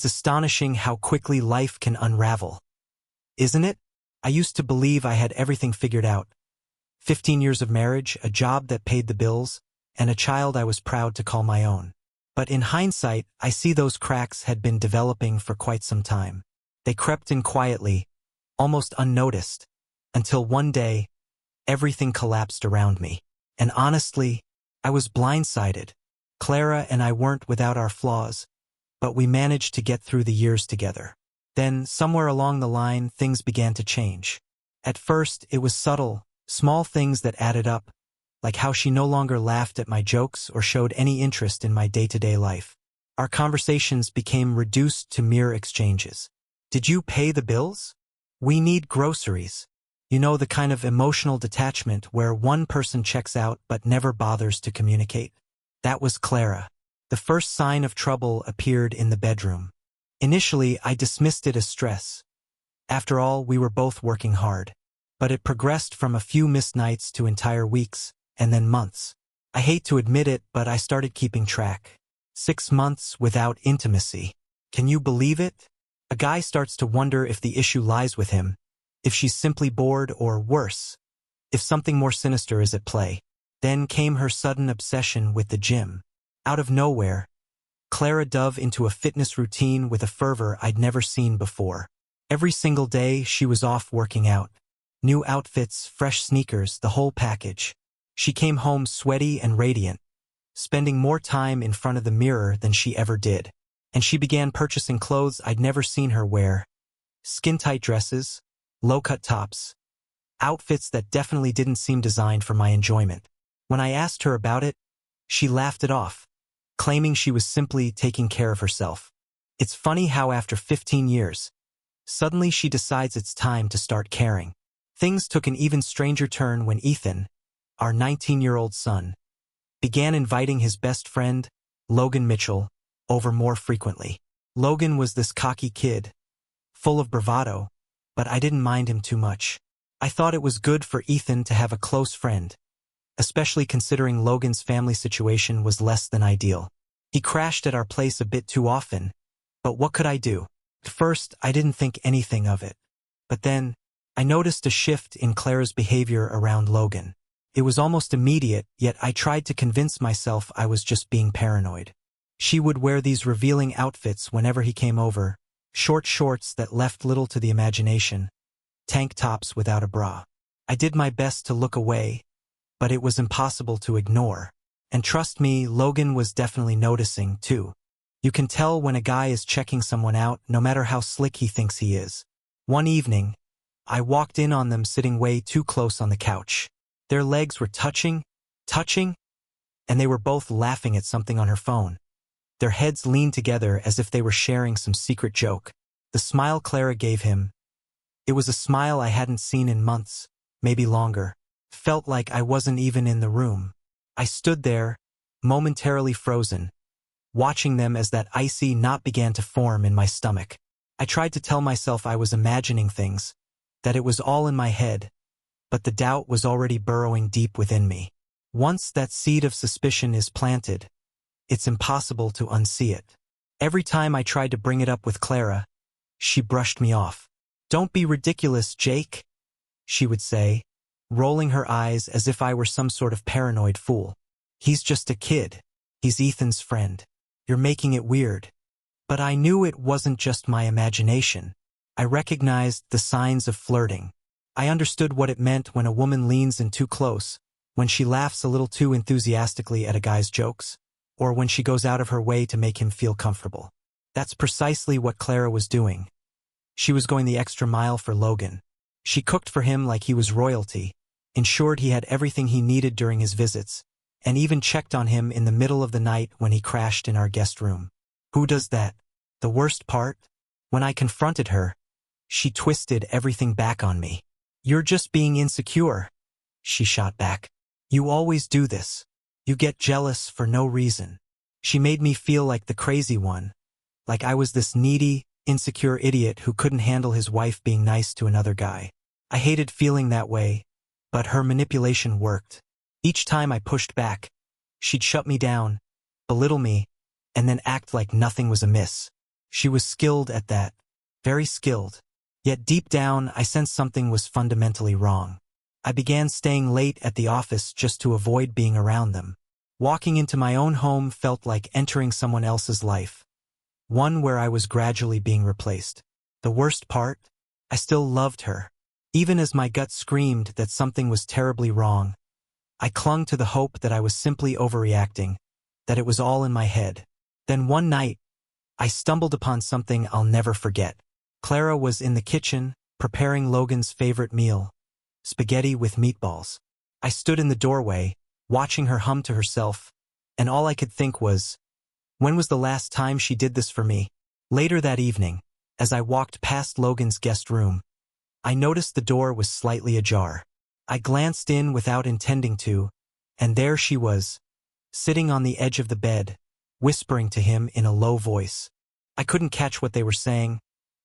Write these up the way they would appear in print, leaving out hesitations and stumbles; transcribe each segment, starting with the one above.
It's astonishing how quickly life can unravel. Isn't it? I used to believe I had everything figured out. 15 years of marriage, a job that paid the bills, and a child I was proud to call my own. But in hindsight, I see those cracks had been developing for quite some time. They crept in quietly, almost unnoticed, until one day, everything collapsed around me. And honestly, I was blindsided. Clara and I weren't without our flaws, but we managed to get through the years together. Then, somewhere along the line, things began to change. At first, it was subtle, small things that added up, like how she no longer laughed at my jokes or showed any interest in my day-to-day life. Our conversations became reduced to mere exchanges. Did you pay the bills? We need groceries. You know, the kind of emotional detachment where one person checks out but never bothers to communicate. That was Clara. The first sign of trouble appeared in the bedroom. Initially, I dismissed it as stress. After all, we were both working hard. But it progressed from a few missed nights to entire weeks, and then months. I hate to admit it, but I started keeping track. 6 months without intimacy. Can you believe it? A guy starts to wonder if the issue lies with him, if she's simply bored, or worse, if something more sinister is at play. Then came her sudden obsession with the gym. Out of nowhere, Clara dove into a fitness routine with a fervor I'd never seen before. Every single day, she was off working out. New outfits, fresh sneakers, the whole package. She came home sweaty and radiant, spending more time in front of the mirror than she ever did. And she began purchasing clothes I'd never seen her wear. Skin-tight dresses, low-cut tops, outfits that definitely didn't seem designed for my enjoyment. When I asked her about it, she laughed it off, claiming she was simply taking care of herself. It's funny how after 15 years, suddenly she decides it's time to start caring. Things took an even stranger turn when Ethan, our 19-year-old son, began inviting his best friend, Logan Mitchell, over more frequently. Logan was this cocky kid, full of bravado, but I didn't mind him too much. I thought it was good for Ethan to have a close friend, especially considering Logan's family situation was less than ideal. He crashed at our place a bit too often, but what could I do? At first, I didn't think anything of it. But then, I noticed a shift in Clara's behavior around Logan. It was almost immediate, yet I tried to convince myself I was just being paranoid. She would wear these revealing outfits whenever he came over, short shorts that left little to the imagination, tank tops without a bra. I did my best to look away, but it was impossible to ignore. And trust me, Logan was definitely noticing, too. You can tell when a guy is checking someone out, no matter how slick he thinks he is. One evening, I walked in on them sitting way too close on the couch. Their legs were touching, and they were both laughing at something on her phone. Their heads leaned together as if they were sharing some secret joke. The smile Clara gave him, it was a smile I hadn't seen in months, maybe longer. Felt like I wasn't even in the room. I stood there, momentarily frozen, watching them as that icy knot began to form in my stomach. I tried to tell myself I was imagining things, that it was all in my head, but the doubt was already burrowing deep within me. Once that seed of suspicion is planted, it's impossible to unsee it. Every time I tried to bring it up with Clara, she brushed me off. "Don't be ridiculous, Jake," she would say, rolling her eyes as if I were some sort of paranoid fool. "He's just a kid. He's Ethan's friend. You're making it weird." But I knew it wasn't just my imagination. I recognized the signs of flirting. I understood what it meant when a woman leans in too close, when she laughs a little too enthusiastically at a guy's jokes, or when she goes out of her way to make him feel comfortable. That's precisely what Clara was doing. She was going the extra mile for Logan. She cooked for him like he was royalty, ensured he had everything he needed during his visits, and even checked on him in the middle of the night when he crashed in our guest room. Who does that? The worst part? When I confronted her, she twisted everything back on me. "You're just being insecure," she shot back. "You always do this. You get jealous for no reason." She made me feel like the crazy one, like I was this needy, insecure idiot who couldn't handle his wife being nice to another guy. I hated feeling that way, but her manipulation worked. Each time I pushed back, she'd shut me down, belittle me, and then act like nothing was amiss. She was skilled at that. Very skilled. Yet deep down, I sensed something was fundamentally wrong. I began staying late at the office just to avoid being around them. Walking into my own home felt like entering someone else's life. One where I was gradually being replaced. The worst part? I still loved her. Even as my gut screamed that something was terribly wrong, I clung to the hope that I was simply overreacting, that it was all in my head. Then one night, I stumbled upon something I'll never forget. Clara was in the kitchen, preparing Logan's favorite meal, spaghetti with meatballs. I stood in the doorway, watching her hum to herself, and all I could think was, when was the last time she did this for me? Later that evening, as I walked past Logan's guest room, I noticed the door was slightly ajar. I glanced in without intending to, and there she was, sitting on the edge of the bed, whispering to him in a low voice. I couldn't catch what they were saying,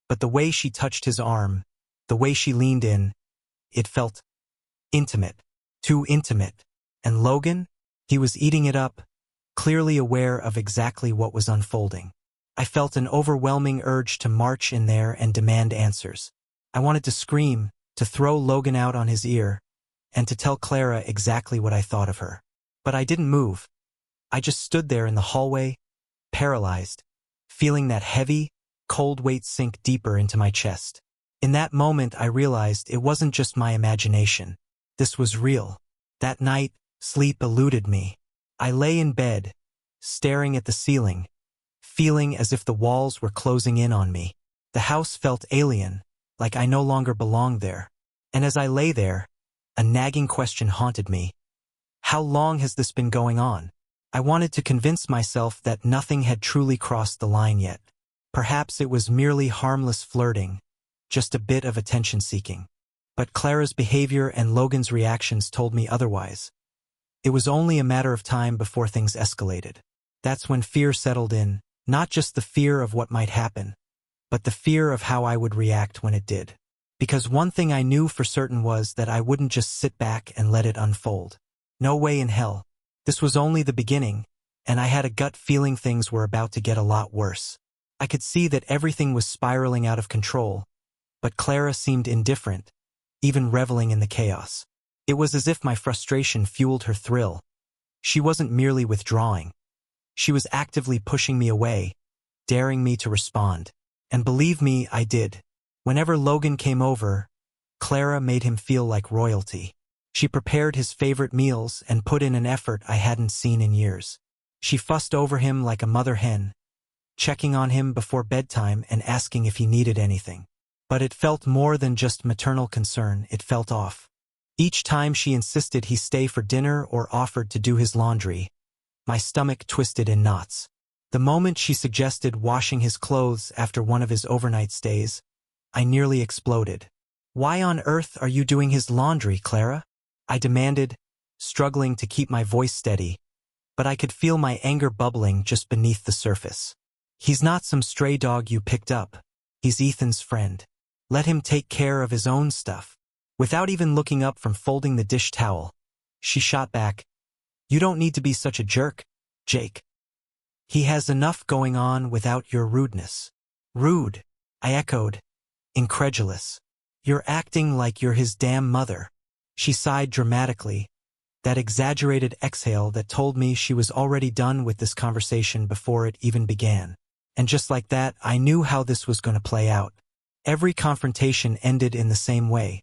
but the way she touched his arm, the way she leaned in, it felt intimate, too intimate. And Logan? He was eating it up, clearly aware of exactly what was unfolding. I felt an overwhelming urge to march in there and demand answers. I wanted to scream, to throw Logan out on his ear, and to tell Clara exactly what I thought of her. But I didn't move. I just stood there in the hallway, paralyzed, feeling that heavy, cold weight sink deeper into my chest. In that moment, I realized it wasn't just my imagination. This was real. That night, sleep eluded me. I lay in bed, staring at the ceiling, feeling as if the walls were closing in on me. The house felt alien, like I no longer belonged there. And as I lay there, a nagging question haunted me. How long has this been going on? I wanted to convince myself that nothing had truly crossed the line yet. Perhaps it was merely harmless flirting, just a bit of attention-seeking. But Clara's behavior and Logan's reactions told me otherwise. It was only a matter of time before things escalated. That's when fear settled in, not just the fear of what might happen, but the fear of how I would react when it did. Because one thing I knew for certain was that I wouldn't just sit back and let it unfold. No way in hell. This was only the beginning, and I had a gut feeling things were about to get a lot worse. I could see that everything was spiraling out of control, but Clara seemed indifferent, even reveling in the chaos. It was as if my frustration fueled her thrill. She wasn't merely withdrawing. She was actively pushing me away, daring me to respond. And believe me, I did. Whenever Logan came over, Clara made him feel like royalty. She prepared his favorite meals and put in an effort I hadn't seen in years. She fussed over him like a mother hen, checking on him before bedtime and asking if he needed anything. But it felt more than just maternal concern, it felt off. Each time she insisted he stay for dinner or offered to do his laundry, my stomach twisted in knots. The moment she suggested washing his clothes after one of his overnight stays, I nearly exploded. "Why on earth are you doing his laundry, Clara?" I demanded, struggling to keep my voice steady, but I could feel my anger bubbling just beneath the surface. "He's not some stray dog you picked up. He's Ethan's friend. Let him take care of his own stuff." Without even looking up from folding the dish towel, she shot back, "You don't need to be such a jerk, Jake. He has enough going on without your rudeness." "Rude?" I echoed, incredulous. "You're acting like you're his damn mother." She sighed dramatically, that exaggerated exhale that told me she was already done with this conversation before it even began. And just like that, I knew how this was going to play out. Every confrontation ended in the same way,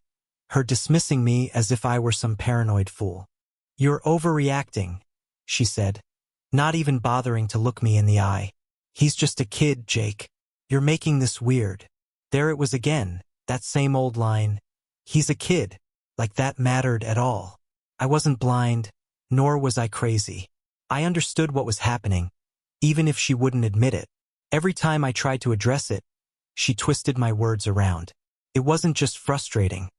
her dismissing me as if I were some paranoid fool. "You're overreacting," she said, not even bothering to look me in the eye. "He's just a kid, Jake. You're making this weird." There it was again, that same old line. He's a kid. Like that mattered at all. I wasn't blind, nor was I crazy. I understood what was happening, even if she wouldn't admit it. Every time I tried to address it, she twisted my words around. It wasn't just frustrating.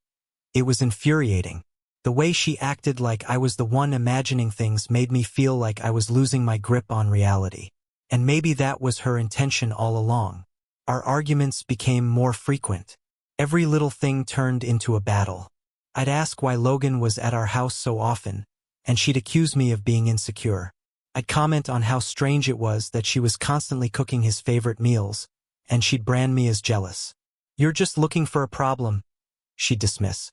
It was infuriating. The way she acted like I was the one imagining things made me feel like I was losing my grip on reality. And maybe that was her intention all along. Our arguments became more frequent. Every little thing turned into a battle. I'd ask why Logan was at our house so often, and she'd accuse me of being insecure. I'd comment on how strange it was that she was constantly cooking his favorite meals, and she'd brand me as jealous. "You're just looking for a problem," she'd dismiss,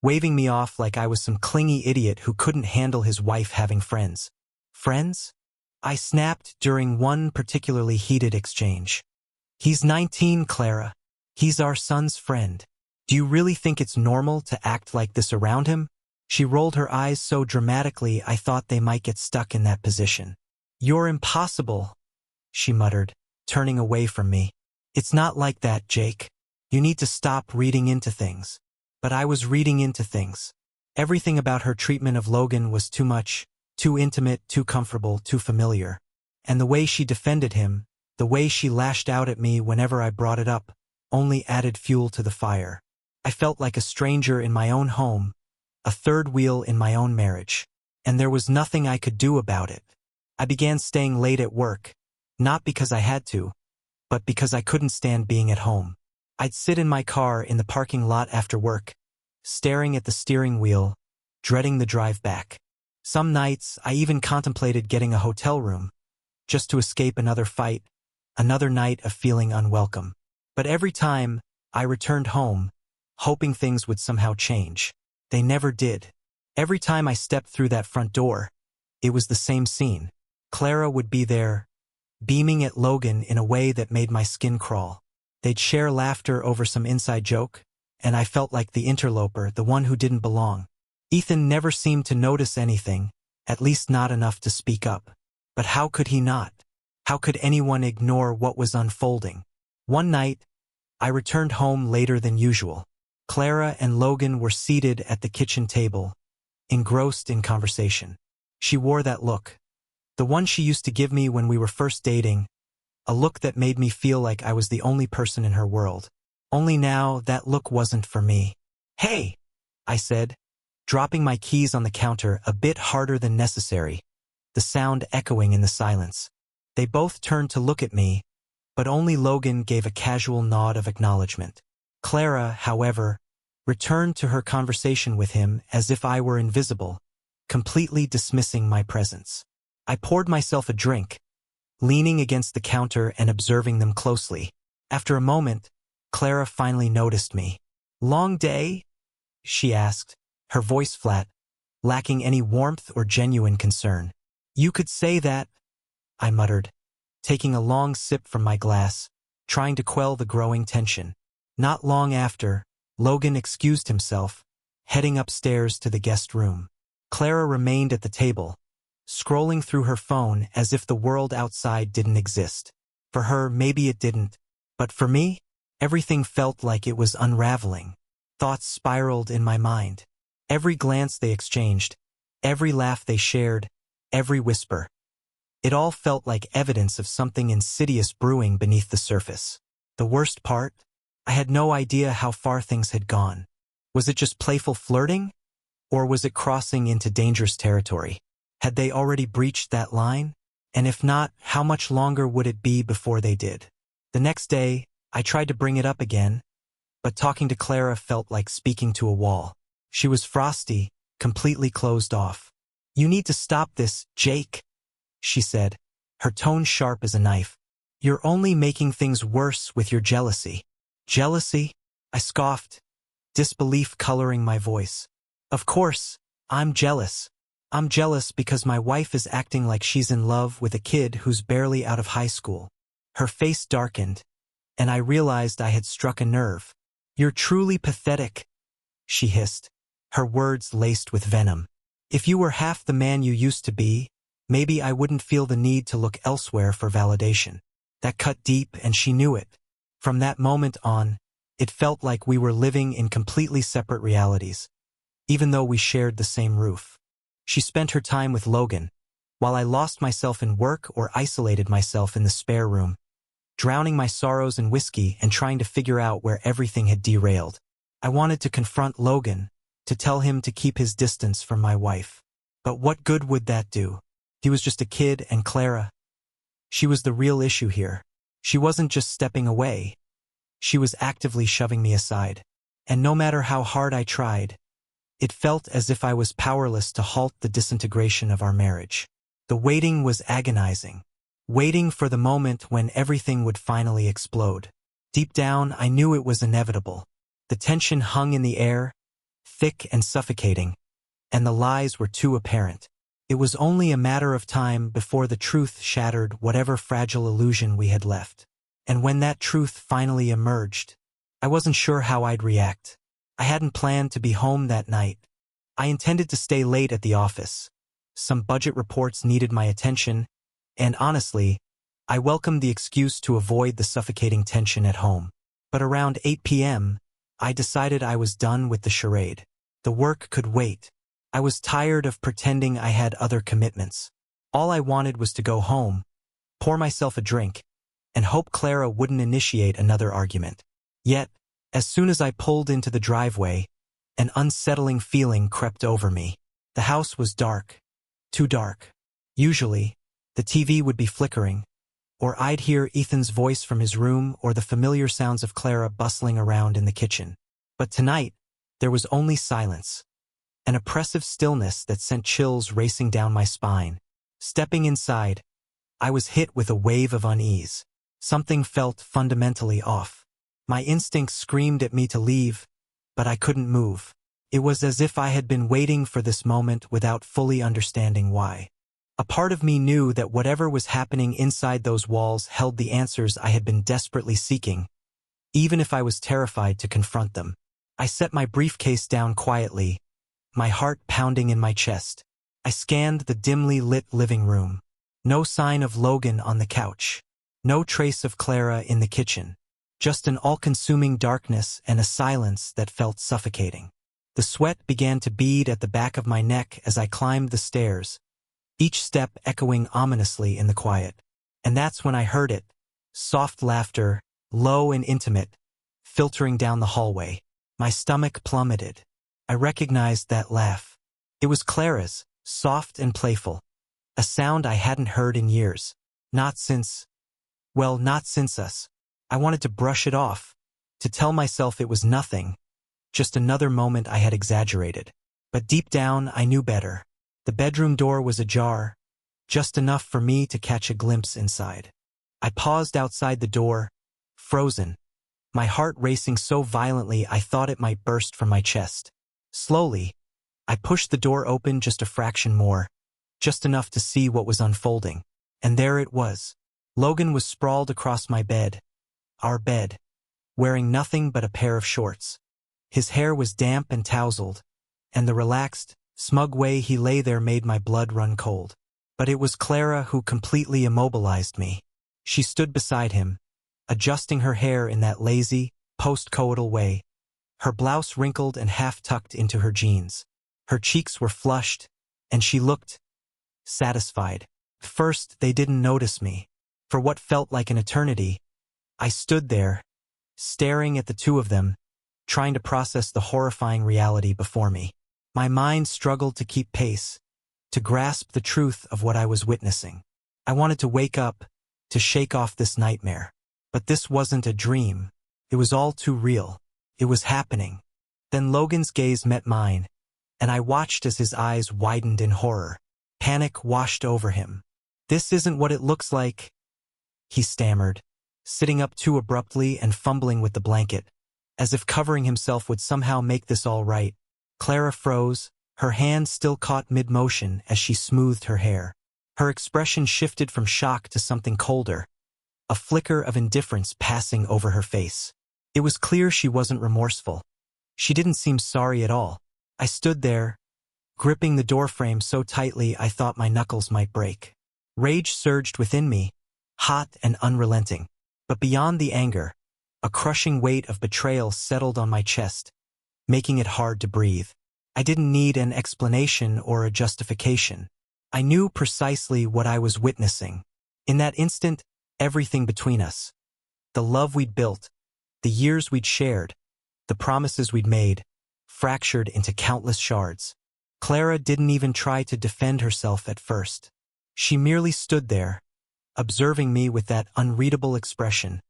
waving me off like I was some clingy idiot who couldn't handle his wife having friends. "Friends?" I snapped during one particularly heated exchange. "He's 19, Clara. He's our son's friend. Do you really think it's normal to act like this around him?" She rolled her eyes so dramatically I thought they might get stuck in that position. "You're impossible," she muttered, turning away from me. "It's not like that, Jake. You need to stop reading into things." But I was reading into things. Everything about her treatment of Logan was too much, too intimate, too comfortable, too familiar. And the way she defended him, the way she lashed out at me whenever I brought it up, only added fuel to the fire. I felt like a stranger in my own home, a third wheel in my own marriage. And there was nothing I could do about it. I began staying late at work, not because I had to, but because I couldn't stand being at home. I'd sit in my car in the parking lot after work, staring at the steering wheel, dreading the drive back. Some nights, I even contemplated getting a hotel room, just to escape another fight, another night of feeling unwelcome. But every time, I returned home, hoping things would somehow change. They never did. Every time I stepped through that front door, it was the same scene. Clara would be there, beaming at Logan in a way that made my skin crawl. They'd share laughter over some inside joke, and I felt like the interloper, the one who didn't belong. Ethan never seemed to notice anything, at least not enough to speak up. But how could he not? How could anyone ignore what was unfolding? One night, I returned home later than usual. Clara and Logan were seated at the kitchen table, engrossed in conversation. She wore that look, the one she used to give me when we were first dating, a look that made me feel like I was the only person in her world. Only now, that look wasn't for me. "Hey," I said, dropping my keys on the counter a bit harder than necessary, the sound echoing in the silence. They both turned to look at me, but only Logan gave a casual nod of acknowledgement. Clara, however, returned to her conversation with him as if I were invisible, completely dismissing my presence. I poured myself a drink, leaning against the counter and observing them closely. After a moment, Clara finally noticed me. "Long day?" she asked, her voice flat, lacking any warmth or genuine concern. "You could say that," I muttered, taking a long sip from my glass, trying to quell the growing tension. Not long after, Logan excused himself, heading upstairs to the guest room. Clara remained at the table, scrolling through her phone as if the world outside didn't exist. For her, maybe it didn't, but for me, everything felt like it was unraveling. Thoughts spiraled in my mind. Every glance they exchanged, every laugh they shared, every whisper. It all felt like evidence of something insidious brewing beneath the surface. The worst part? I had no idea how far things had gone. Was it just playful flirting? Or was it crossing into dangerous territory? Had they already breached that line? And if not, how much longer would it be before they did? The next day, I tried to bring it up again, but talking to Clara felt like speaking to a wall. She was frosty, completely closed off. "You need to stop this, Jake," she said, her tone sharp as a knife. "You're only making things worse with your jealousy." "Jealousy?" I scoffed, disbelief coloring my voice. "Of course, I'm jealous. I'm jealous because my wife is acting like she's in love with a kid who's barely out of high school." Her face darkened, and I realized I had struck a nerve. "You're truly pathetic," she hissed, her words laced with venom. "If you were half the man you used to be, maybe I wouldn't feel the need to look elsewhere for validation." That cut deep, and she knew it. From that moment on, it felt like we were living in completely separate realities, even though we shared the same roof. She spent her time with Logan, while I lost myself in work or isolated myself in the spare room, drowning my sorrows in whiskey and trying to figure out where everything had derailed. I wanted to confront Logan, to tell him to keep his distance from my wife. But what good would that do? He was just a kid, and Clara, she was the real issue here. She wasn't just stepping away. She was actively shoving me aside. And no matter how hard I tried, it felt as if I was powerless to halt the disintegration of our marriage. The waiting was agonizing. waiting for the moment when everything would finally explode. Deep down, I knew it was inevitable. The tension hung in the air, thick and suffocating, and the lies were too apparent. It was only a matter of time before the truth shattered whatever fragile illusion we had left. And when that truth finally emerged, I wasn't sure how I'd react. I hadn't planned to be home that night. I intended to stay late at the office. Some budget reports needed my attention, and honestly, I welcomed the excuse to avoid the suffocating tension at home. But around 8 p.m., I decided I was done with the charade. The work could wait. I was tired of pretending I had other commitments. All I wanted was to go home, pour myself a drink, and hope Clara wouldn't initiate another argument. Yet, as soon as I pulled into the driveway, an unsettling feeling crept over me. The house was dark. Too dark. Usually, the TV would be flickering, or I'd hear Ethan's voice from his room or the familiar sounds of Clara bustling around in the kitchen. But tonight, there was only silence. An oppressive stillness that sent chills racing down my spine. Stepping inside, I was hit with a wave of unease. Something felt fundamentally off. My instincts screamed at me to leave, but I couldn't move. It was as if I had been waiting for this moment without fully understanding why. A part of me knew that whatever was happening inside those walls held the answers I had been desperately seeking, even if I was terrified to confront them. I set my briefcase down quietly, my heart pounding in my chest. I scanned the dimly lit living room. No sign of Logan on the couch. No trace of Clara in the kitchen. Just an all-consuming darkness and a silence that felt suffocating. The sweat began to bead at the back of my neck as I climbed the stairs, each step echoing ominously in the quiet. And that's when I heard it. Soft laughter, low and intimate, filtering down the hallway. My stomach plummeted. I recognized that laugh. It was Clara's, soft and playful. A sound I hadn't heard in years. Not since us. I wanted to brush it off, to tell myself it was nothing, just another moment I had exaggerated. But deep down, I knew better. The bedroom door was ajar, just enough for me to catch a glimpse inside. I paused outside the door, frozen, my heart racing so violently I thought it might burst from my chest. Slowly, I pushed the door open just a fraction more, just enough to see what was unfolding. And there it was. Logan was sprawled across my bed, our bed, wearing nothing but a pair of shorts. His hair was damp and tousled, and the relaxed, smug way he lay there made my blood run cold. But it was Clara who completely immobilized me. She stood beside him, adjusting her hair in that lazy, post-coital way, her blouse wrinkled and half-tucked into her jeans. Her cheeks were flushed, and she looked satisfied. First, they didn't notice me. For what felt like an eternity, I stood there, staring at the two of them, trying to process the horrifying reality before me. My mind struggled to keep pace, to grasp the truth of what I was witnessing. I wanted to wake up, to shake off this nightmare. But this wasn't a dream. It was all too real. It was happening. Then Logan's gaze met mine, and I watched as his eyes widened in horror. Panic washed over him. "This isn't what it looks like," he stammered, sitting up too abruptly and fumbling with the blanket, as if covering himself would somehow make this all right. Clara froze, her hand still caught mid-motion as she smoothed her hair. Her expression shifted from shock to something colder, a flicker of indifference passing over her face. It was clear she wasn't remorseful. She didn't seem sorry at all. I stood there, gripping the doorframe so tightly I thought my knuckles might break. Rage surged within me, hot and unrelenting. But beyond the anger, a crushing weight of betrayal settled on my chest, making it hard to breathe. I didn't need an explanation or a justification. I knew precisely what I was witnessing. In that instant, everything between us, the love we'd built, the years we'd shared, the promises we'd made, fractured into countless shards. Clara didn't even try to defend herself at first. She merely stood there, observing me with that unreadable expression,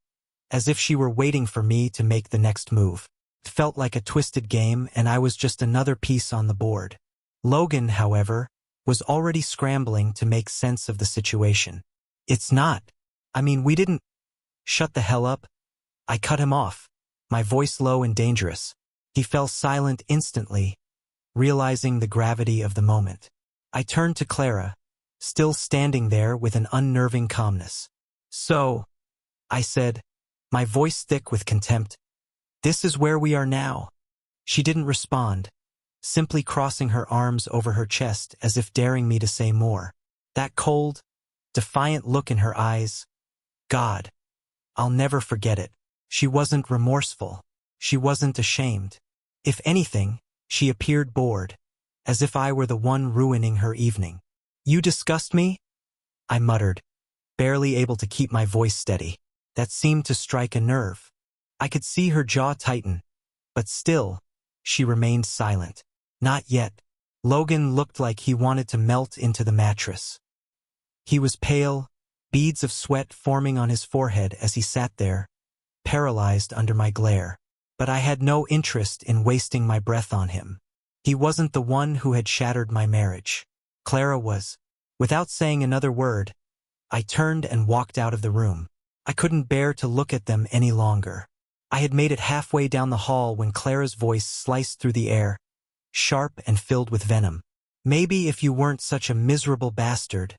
as if she were waiting for me to make the next move. It felt like a twisted game, and I was just another piece on the board. Logan, however, was already scrambling to make sense of the situation. It's not. I mean, we didn't. Shut the hell up. I cut him off, my voice low and dangerous. He fell silent instantly, realizing the gravity of the moment. I turned to Clara, still standing there with an unnerving calmness. So, I said, my voice thick with contempt, this is where we are now. She didn't respond, simply crossing her arms over her chest as if daring me to say more. That cold, defiant look in her eyes. God, I'll never forget it. She wasn't remorseful. She wasn't ashamed. If anything, she appeared bored, as if I were the one ruining her evening. You disgust me? I muttered, barely able to keep my voice steady. That seemed to strike a nerve. I could see her jaw tighten, but still, she remained silent. Not yet. Logan looked like he wanted to melt into the mattress. He was pale, beads of sweat forming on his forehead as he sat there, paralyzed under my glare. But I had no interest in wasting my breath on him. He wasn't the one who had shattered my marriage. Clara was. Without saying another word, I turned and walked out of the room. I couldn't bear to look at them any longer. I had made it halfway down the hall when Clara's voice sliced through the air, sharp and filled with venom. Maybe if you weren't such a miserable bastard,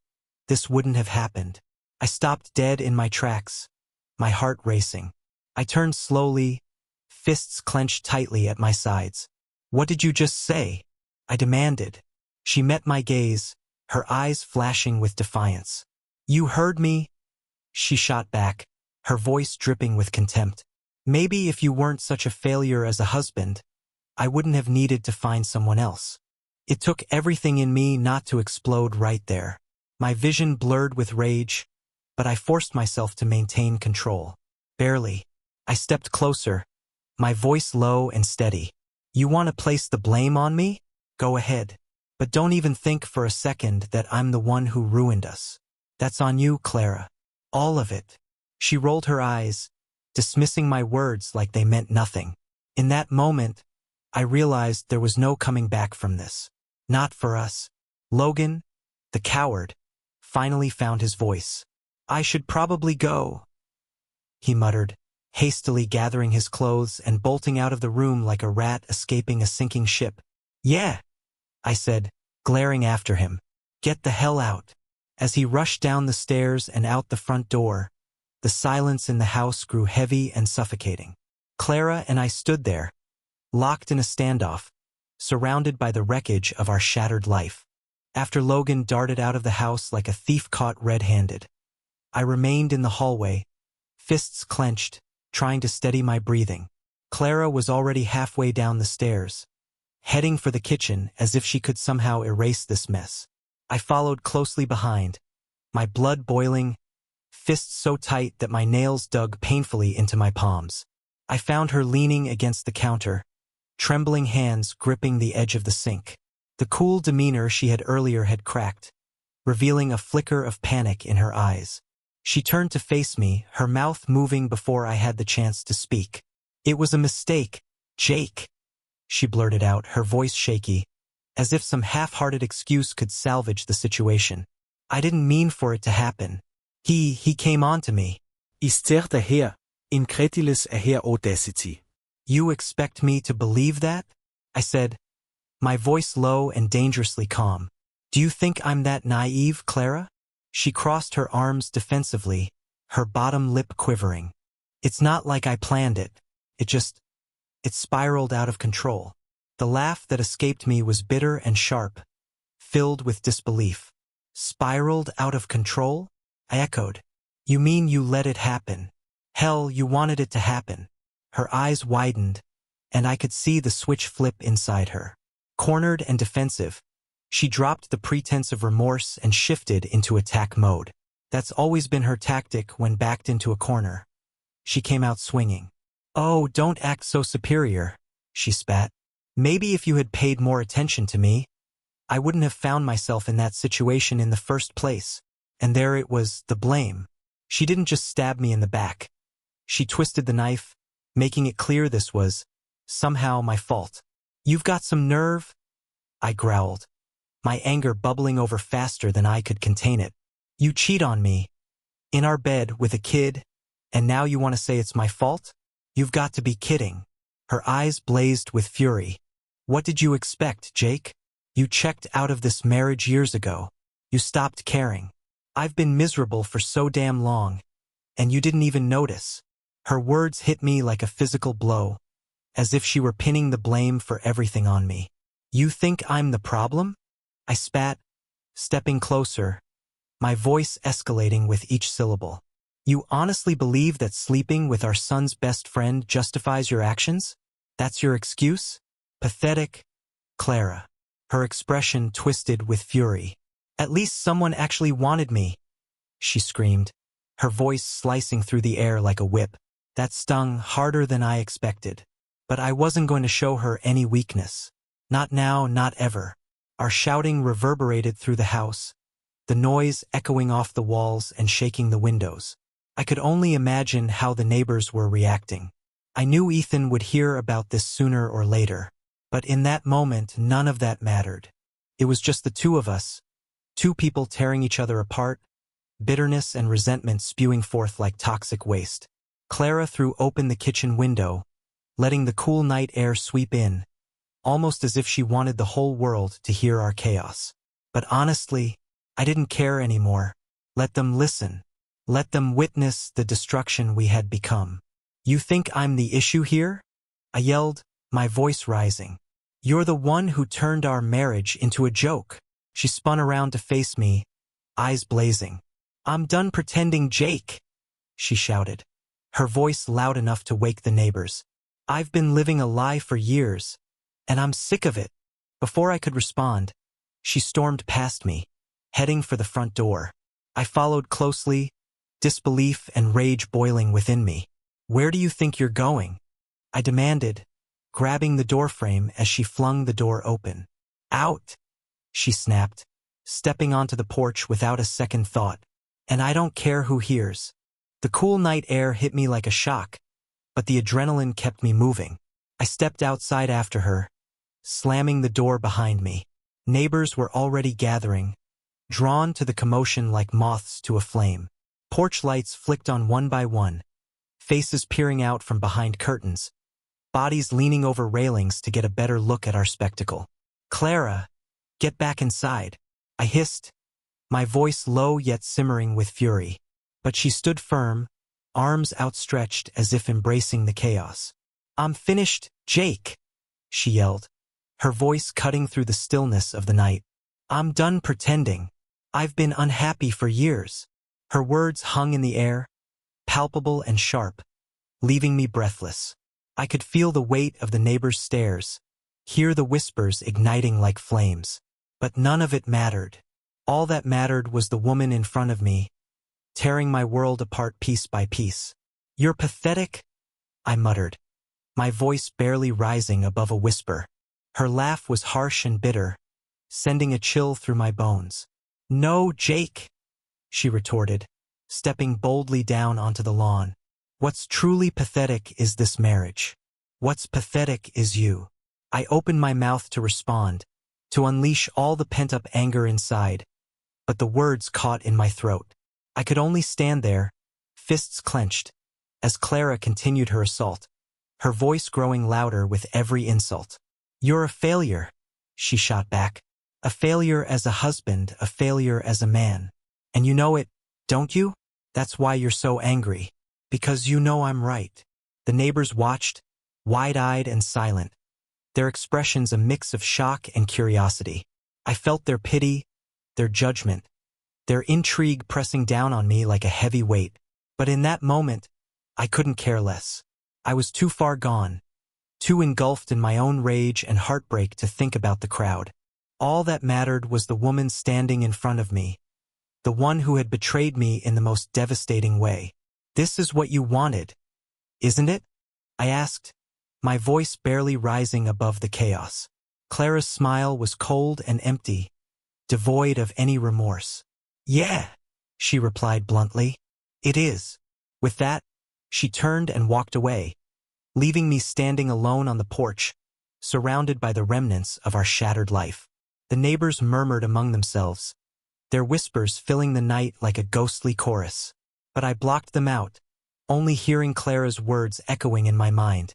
this wouldn't have happened. I stopped dead in my tracks, my heart racing. I turned slowly, fists clenched tightly at my sides. What did you just say? I demanded. She met my gaze, her eyes flashing with defiance. You heard me? She shot back, her voice dripping with contempt. Maybe if you weren't such a failure as a husband, I wouldn't have needed to find someone else. It took everything in me not to explode right there. My vision blurred with rage, but I forced myself to maintain control. Barely. I stepped closer, my voice low and steady. You want to place the blame on me? Go ahead. But don't even think for a second that I'm the one who ruined us. That's on you, Clara. All of it. She rolled her eyes, dismissing my words like they meant nothing. In that moment, I realized there was no coming back from this. Not for us. Logan, the coward, finally found his voice. I should probably go, he muttered, hastily gathering his clothes and bolting out of the room like a rat escaping a sinking ship. Yeah, I said, glaring after him. Get the hell out. As he rushed down the stairs and out the front door, the silence in the house grew heavy and suffocating. Clara and I stood there, locked in a standoff, surrounded by the wreckage of our shattered life. After Logan darted out of the house like a thief caught red-handed, I remained in the hallway, fists clenched, trying to steady my breathing. Clara was already halfway down the stairs, heading for the kitchen as if she could somehow erase this mess. I followed closely behind, my blood boiling, fists so tight that my nails dug painfully into my palms. I found her leaning against the counter, trembling hands gripping the edge of the sink. The cool demeanor she had earlier had cracked, revealing a flicker of panic in her eyes. She turned to face me, her mouth moving before I had the chance to speak. It was a mistake, Jake, she blurted out, her voice shaky, as if some half-hearted excuse could salvage the situation. I didn't mean for it to happen. He came on to me. Ister her, incredilis her audacity. You expect me to believe that? I said, my voice low and dangerously calm. Do you think I'm that naive, Clara? She crossed her arms defensively, her bottom lip quivering. It's not like I planned it. It spiraled out of control. The laugh that escaped me was bitter and sharp, filled with disbelief. Spiraled out of control? I echoed. You mean you let it happen? Hell, you wanted it to happen. Her eyes widened, and I could see the switch flip inside her. Cornered and defensive, she dropped the pretense of remorse and shifted into attack mode. That's always been her tactic when backed into a corner. She came out swinging. Oh, don't act so superior, she spat. Maybe if you had paid more attention to me, I wouldn't have found myself in that situation in the first place. And there it was, the blame. She didn't just stab me in the back. She twisted the knife, making it clear this was somehow my fault. You've got some nerve? I growled, my anger bubbling over faster than I could contain it. You cheat on me, In our bed with a kid, and now you want to say it's my fault? You've got to be kidding. Her eyes blazed with fury. What did you expect, Jake? You checked out of this marriage years ago. You stopped caring. I've been miserable for so damn long, and you didn't even notice. Her words hit me like a physical blow, as if she were pinning the blame for everything on me. You think I'm the problem? I spat, stepping closer, my voice escalating with each syllable. You honestly believe that sleeping with our son's best friend justifies your actions? That's your excuse? Pathetic, Clara. Her expression twisted with fury. At least someone actually wanted me, she screamed, her voice slicing through the air like a whip. That stung harder than I expected. But I wasn't going to show her any weakness. Not now, not ever. Our shouting reverberated through the house, the noise echoing off the walls and shaking the windows. I could only imagine how the neighbors were reacting. I knew Ethan would hear about this sooner or later. But in that moment, none of that mattered. It was just the two of us, two people tearing each other apart, bitterness and resentment spewing forth like toxic waste. Clara threw open the kitchen window, letting the cool night air sweep in, almost as if she wanted the whole world to hear our chaos. But honestly, I didn't care anymore. Let them listen. Let them witness the destruction we had become. You think I'm the issue here? I yelled, my voice rising. You're the one who turned our marriage into a joke. She spun around to face me, eyes blazing. I'm done pretending, Jake, she shouted, her voice loud enough to wake the neighbors. I've been living a lie for years, and I'm sick of it. Before I could respond, she stormed past me, heading for the front door. I followed closely, disbelief and rage boiling within me. Where do you think you're going? I demanded, grabbing the doorframe as she flung the door open. Out, she snapped, stepping onto the porch without a second thought. And I don't care who hears. The cool night air hit me like a shock, but the adrenaline kept me moving. I stepped outside after her, slamming the door behind me. Neighbors were already gathering, drawn to the commotion like moths to a flame. Porch lights flicked on one by one, faces peering out from behind curtains, bodies leaning over railings to get a better look at our spectacle. Clara, get back inside, I hissed, my voice low yet simmering with fury. But she stood firm, arms outstretched as if embracing the chaos. I'm finished, Jake, she yelled, her voice cutting through the stillness of the night. I'm done pretending. I've been unhappy for years. Her words hung in the air, palpable and sharp, leaving me breathless. I could feel the weight of the neighbors' stares, hear the whispers igniting like flames. But none of it mattered. All that mattered was the woman in front of me, tearing my world apart piece by piece. You're pathetic, I muttered, my voice barely rising above a whisper. Her laugh was harsh and bitter, sending a chill through my bones. No, Jake, she retorted, stepping boldly down onto the lawn. What's truly pathetic is this marriage. What's pathetic is you. I opened my mouth to respond, to unleash all the pent-up anger inside, but the words caught in my throat. I could only stand there, fists clenched, as Clara continued her assault, her voice growing louder with every insult. You're a failure, she shot back. A failure as a husband, a failure as a man. And you know it, don't you? That's why you're so angry. Because you know I'm right. The neighbors watched, wide-eyed and silent, their expressions a mix of shock and curiosity. I felt their pity, their judgment, their intrigue pressing down on me like a heavy weight. But in that moment, I couldn't care less. I was too far gone, too engulfed in my own rage and heartbreak to think about the crowd. All that mattered was the woman standing in front of me, the one who had betrayed me in the most devastating way. This is what you wanted, isn't it? I asked, my voice barely rising above the chaos. Clara's smile was cold and empty, devoid of any remorse. Yeah, she replied bluntly. It is. With that, she turned and walked away, leaving me standing alone on the porch, surrounded by the remnants of our shattered life. The neighbors murmured among themselves, their whispers filling the night like a ghostly chorus. but I blocked them out, only hearing Clara's words echoing in my mind.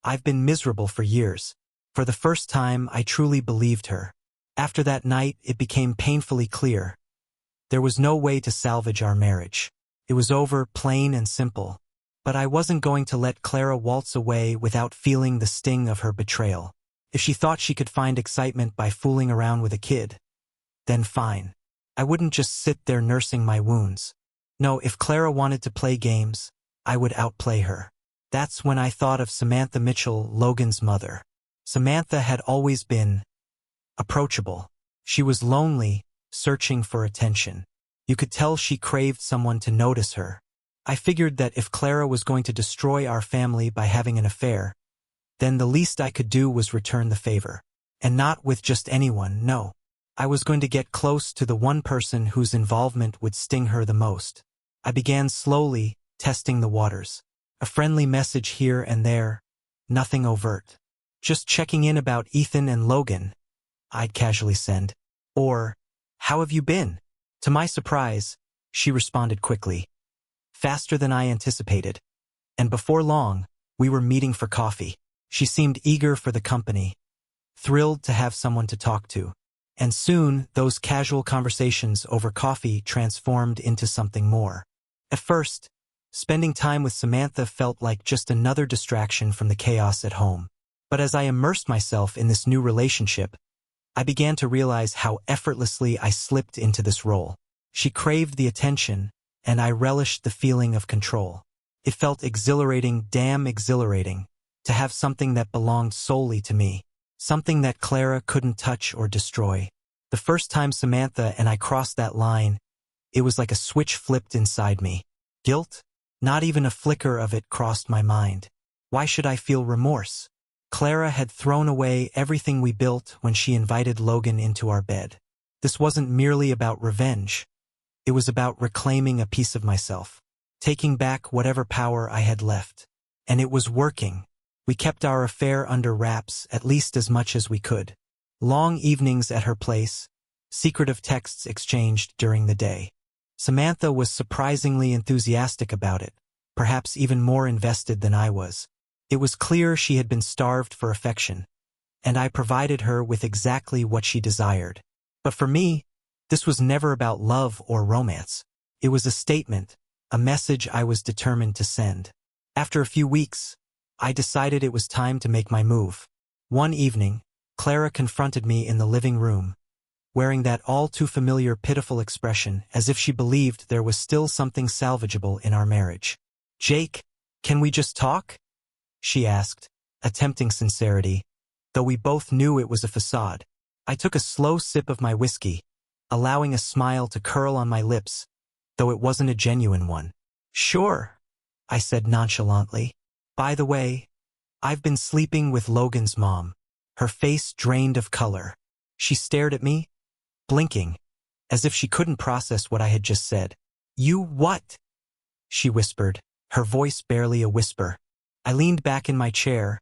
I've been miserable for years. For the first time, I truly believed her. After that night, it became painfully clear. There was no way to salvage our marriage. It was over, plain and simple. But I wasn't going to let Clara waltz away without feeling the sting of her betrayal. If she thought she could find excitement by fooling around with a kid, then fine. I wouldn't just sit there nursing my wounds. No, if Clara wanted to play games, I would outplay her. That's when I thought of Samantha Mitchell, Logan's mother. Samantha had always been approachable. She was lonely, searching for attention. You could tell she craved someone to notice her. I figured that if Clara was going to destroy our family by having an affair, then the least I could do was return the favor. And not with just anyone, no. I was going to get close to the one person whose involvement would sting her the most. I began slowly, testing the waters. A friendly message here and there, nothing overt. Just checking in about Ethan and Logan, I'd casually send. Or, how have you been? To my surprise, she responded quickly. Faster than I anticipated. And before long, we were meeting for coffee. She seemed eager for the company, thrilled to have someone to talk to. And soon, those casual conversations over coffee transformed into something more. At first, spending time with Samantha felt like just another distraction from the chaos at home. But as I immersed myself in this new relationship, I began to realize how effortlessly I slipped into this role. She craved the attention, and I relished the feeling of control. It felt exhilarating, damn exhilarating, to have something that belonged solely to me. Something that Clara couldn't touch or destroy. The first time Samantha and I crossed that line, it was like a switch flipped inside me. Guilt? Not even a flicker of it crossed my mind. Why should I feel remorse? Clara had thrown away everything we built when she invited Logan into our bed. This wasn't merely about revenge. It was about reclaiming a piece of myself, taking back whatever power I had left. And it was working. We kept our affair under wraps at least as much as we could. Long evenings at her place, secretive texts exchanged during the day. Samantha was surprisingly enthusiastic about it, perhaps even more invested than I was. It was clear she had been starved for affection, and I provided her with exactly what she desired. But for me, this was never about love or romance. It was a statement, a message I was determined to send. After a few weeks, I decided it was time to make my move. One evening, Clara confronted me in the living room, wearing that all-too-familiar pitiful expression as if she believed there was still something salvageable in our marriage. "Jake, can we just talk?" she asked, attempting sincerity, though we both knew it was a facade. I took a slow sip of my whiskey, allowing a smile to curl on my lips, though it wasn't a genuine one. "Sure," I said nonchalantly. "By the way, I've been sleeping with Logan's mom." Her face drained of color. She stared at me, blinking, as if she couldn't process what I had just said. "You what?" she whispered, her voice barely a whisper. I leaned back in my chair,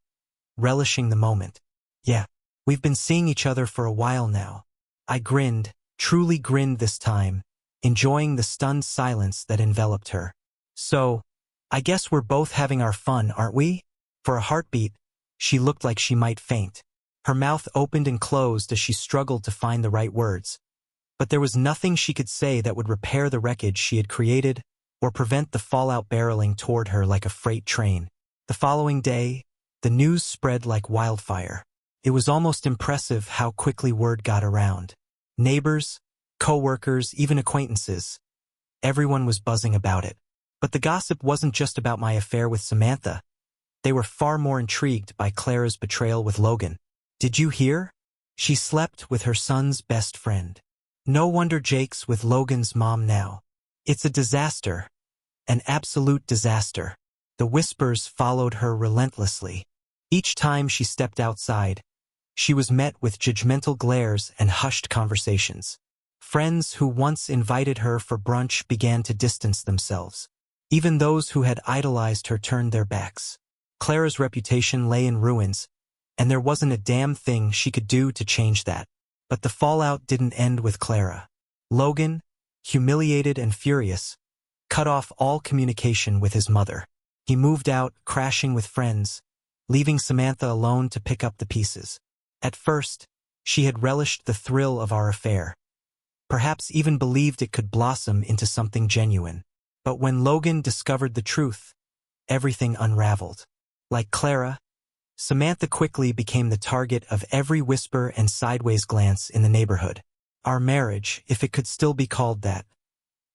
relishing the moment. "Yeah, we've been seeing each other for a while now." I grinned, truly grinned this time, enjoying the stunned silence that enveloped her. "So, I guess we're both having our fun, aren't we?" For a heartbeat, she looked like she might faint. Her mouth opened and closed as she struggled to find the right words. But there was nothing she could say that would repair the wreckage she had created or prevent the fallout barreling toward her like a freight train. The following day, the news spread like wildfire. It was almost impressive how quickly word got around. Neighbors, co-workers, even acquaintances. Everyone was buzzing about it. But the gossip wasn't just about my affair with Samantha. They were far more intrigued by Clara's betrayal with Logan. "Did you hear? She slept with her son's best friend. No wonder Jake's with Logan's mom now. It's a disaster. An absolute disaster." The whispers followed her relentlessly. Each time she stepped outside, she was met with judgmental glares and hushed conversations. Friends who once invited her for brunch began to distance themselves. Even those who had idolized her turned their backs. Clara's reputation lay in ruins, and there wasn't a damn thing she could do to change that. But the fallout didn't end with Clara. Logan, humiliated and furious, cut off all communication with his mother. He moved out, crashing with friends, leaving Samantha alone to pick up the pieces. At first, she had relished the thrill of our affair, perhaps even believed it could blossom into something genuine. But when Logan discovered the truth, everything unraveled. Like Clara, Samantha quickly became the target of every whisper and sideways glance in the neighborhood. Our marriage, if it could still be called that,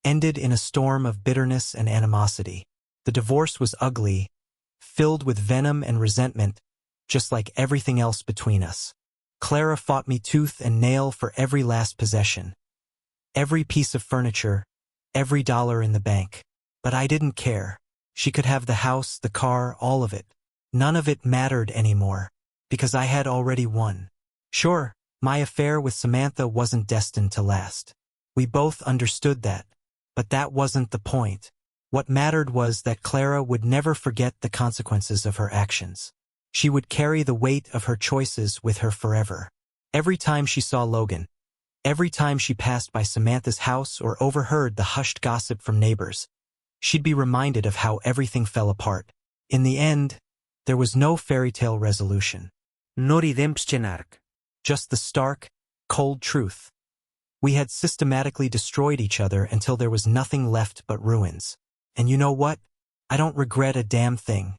ended in a storm of bitterness and animosity. The divorce was ugly, filled with venom and resentment, just like everything else between us. Clara fought me tooth and nail for every last possession, every piece of furniture, every dollar in the bank. But I didn't care. She could have the house, the car, all of it. None of it mattered anymore, because I had already won. Sure, my affair with Samantha wasn't destined to last. We both understood that, but that wasn't the point. What mattered was that Clara would never forget the consequences of her actions. She would carry the weight of her choices with her forever. Every time she saw Logan, every time she passed by Samantha's house or overheard the hushed gossip from neighbors, she'd be reminded of how everything fell apart. In the end, there was no fairy tale resolution. No redemption arc. Just the stark, cold truth. We had systematically destroyed each other until there was nothing left but ruins. And you know what? I don't regret a damn thing.